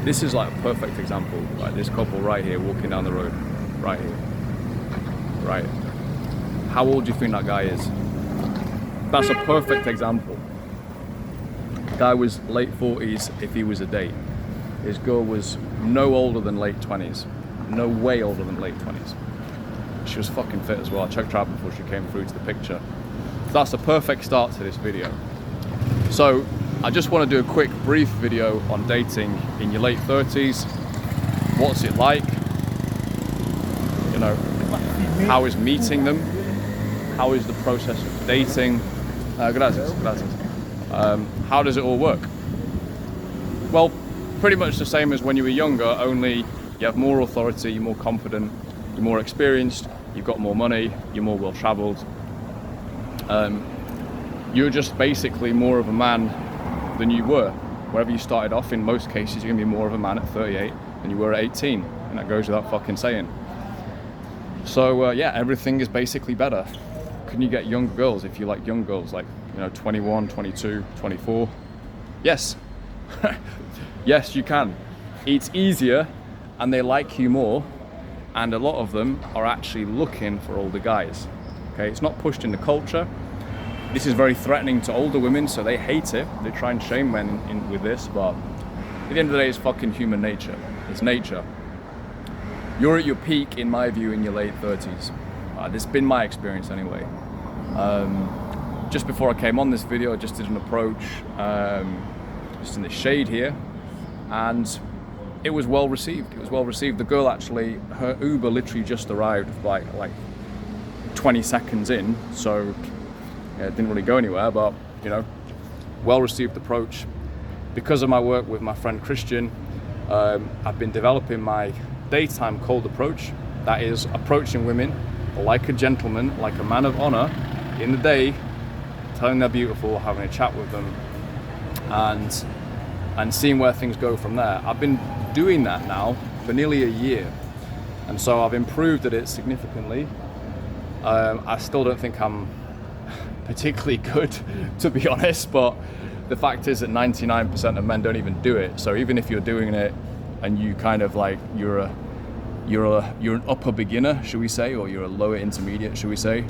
This is like a perfect example. Like this couple right here walking down the road, right here, right. How old do you think that guy is? That's a perfect example. Guy was late 40s if he was a date. His girl was no older than late 20s. No way older than late 20s. She was fucking fit as well. I checked her out before she came through to the picture. So that's a perfect start to this video. So I just want to do a quick brief video on dating in your late 30s. What's it like? You know, how is meeting them? How is the process of dating? Gracias. How does it all work? Well, pretty much the same as when you were younger, only you have more authority, you're more confident, you're more experienced, you've got more money, you're more well-traveled. You're just basically more of a man than you were. Wherever you started off, in most cases, you're gonna be more of a man at 38 than you were at 18, and that goes without fucking saying. So yeah, everything is basically better. Can you get younger girls if you like young girls, like, you know, 21, 22, 24? Yes. Yes, you can. It's easier and they like you more, and a lot of them are actually looking for older guys. Okay, it's not pushed in the culture. This is very threatening to older women, so they hate it. They try and shame men with this, but at the end of the day, it's fucking human nature. It's nature. You're at your peak, in my view, in your late 30s. This has been my experience anyway. Just before I came on this video, I just did an approach, just in the shade here, and it was well received. It was well received. The girl actually, her Uber literally just arrived like 20 seconds in, so yeah, it didn't really go anywhere, but you know, well received approach. Because of my work with my friend Christian, I've been developing my daytime cold approach. That is approaching women like a gentleman, like a man of honor, in the day, telling they're beautiful, having a chat with them, and seeing where things go from there. I've been doing that now for nearly a year, and so I've improved at it significantly. I still don't think I'm particularly good, to be honest, but the fact is that 99% of men don't even do it. So even if you're doing it and you kind of like, you're an upper beginner, should we say, or you're a lower intermediate, should we say,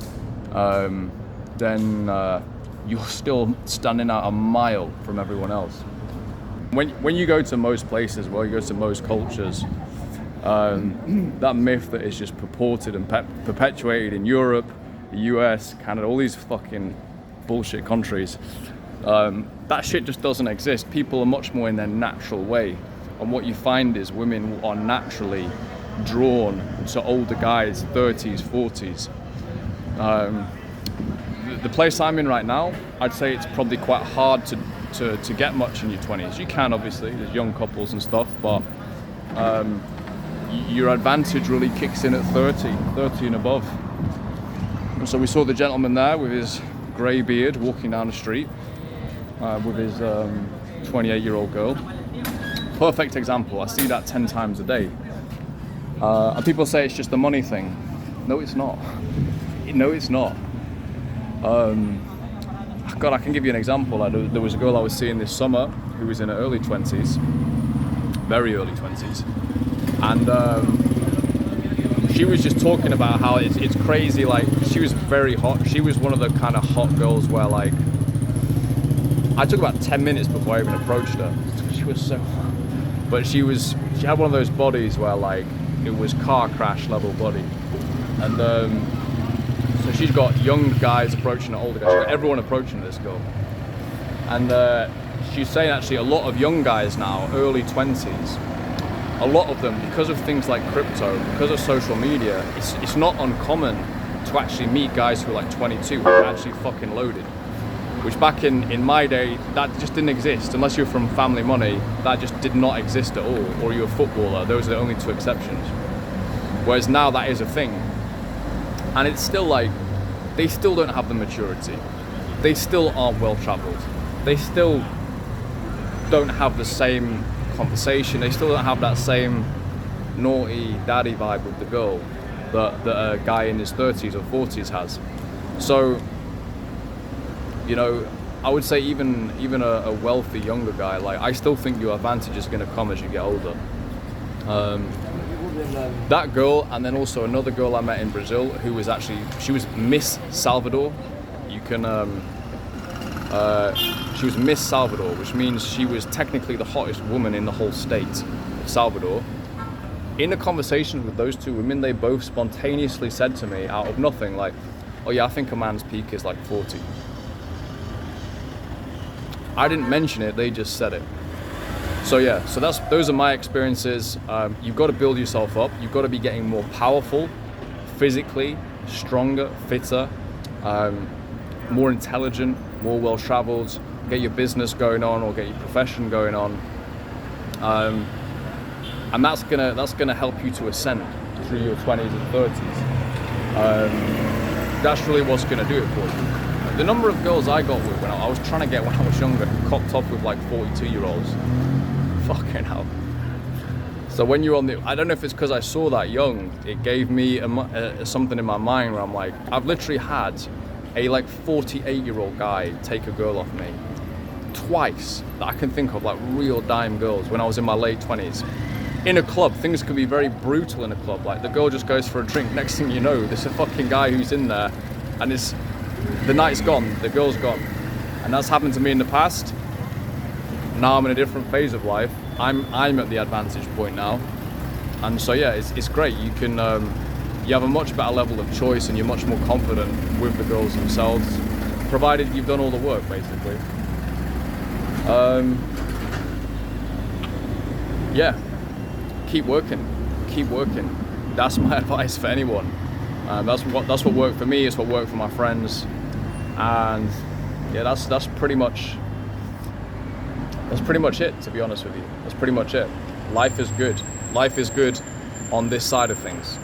then you're still standing out a mile from everyone else. When you go to most places, well, you go to most cultures, that myth that is just purported and perpetuated in Europe, the US, Canada, all these fucking bullshit countries, that shit just doesn't exist. People are much more in their natural way, and what you find is women are naturally drawn to older guys, 30s, 40s. The place I'm in right now, I'd say it's probably quite hard to get much in your 20s. You can, obviously, there's young couples and stuff, but your advantage really kicks in at 30 and above. And so we saw the gentleman there with his grey beard walking down the street with his 28-year-old girl. Perfect example. I see that 10 times a day. And people say it's just a money thing. No, it's not. No, it's not. God, I can give you an example. There was a girl I was seeing this summer who was in her early 20s, very early 20s, and she was just talking about how it's crazy. Like, she was very hot. She was one of the kind of hot girls where, like, I took about 10 minutes before I even approached her. She was so hot. But she had one of those bodies where, like, it was car crash level body. And so she's got young guys approaching her, older guys. She's got everyone approaching this girl. And she's saying actually a lot of young guys now, early 20s, a lot of them, because of things like crypto, because of social media, it's not uncommon to actually meet guys who are like 22 who are actually fucking loaded. Which back in my day, that just didn't exist. Unless you're from family money, that just did not exist at all. Or you're a footballer, those are the only two exceptions. Whereas now that is a thing. And it's still like, they still don't have the maturity. They still aren't well traveled. They still don't have the same conversation. They still don't have that same naughty daddy vibe with the girl that a guy in his 30s or 40s has. So, you know, I would say even a wealthy younger guy, like I still think your advantage is going to come as you get older. That girl, and then also another girl I met in Brazil who was she was Miss Salvador. You can she was Miss Salvador, which means she was technically the hottest woman in the whole state of Salvador. In a conversation with those two women, they both spontaneously said to me out of nothing, like, oh yeah, I think a man's peak is like 40. I didn't mention it, they just said it. So yeah, so those are my experiences. You've got to build yourself up. You've got to be getting more powerful, physically, stronger, fitter, more intelligent, more well-traveled, get your business going on or get your profession going on. And that's gonna help you to ascend through your 20s and 30s. That's really what's gonna do it for you. The number of girls I got with when I was trying to get when I was younger, who cocked up with like 42-year-olds, fucking hell. So when you're on I don't know if it's because I saw that young, it gave me something in my mind where I'm like, I've literally had a like 48-year-old guy take a girl off me twice that I can think of, like real dime girls, when I was in my late 20s. In a club, things can be very brutal in a club. Like the girl just goes for a drink. Next thing you know, there's a fucking guy who's in there, and the night's gone, the girl's gone. And that's happened to me in the past. Now I'm in a different phase of life. I'm at the advantage point now, and so yeah, it's great. You can you have a much better level of choice, and you're much more confident with the girls themselves, provided you've done all the work, basically. Yeah. Keep working. That's my advice for anyone. That's what worked for me. It's what worked for my friends, and yeah, that's pretty much it. To be honest with you, that's pretty much it. Life is good. Life is good on this side of things.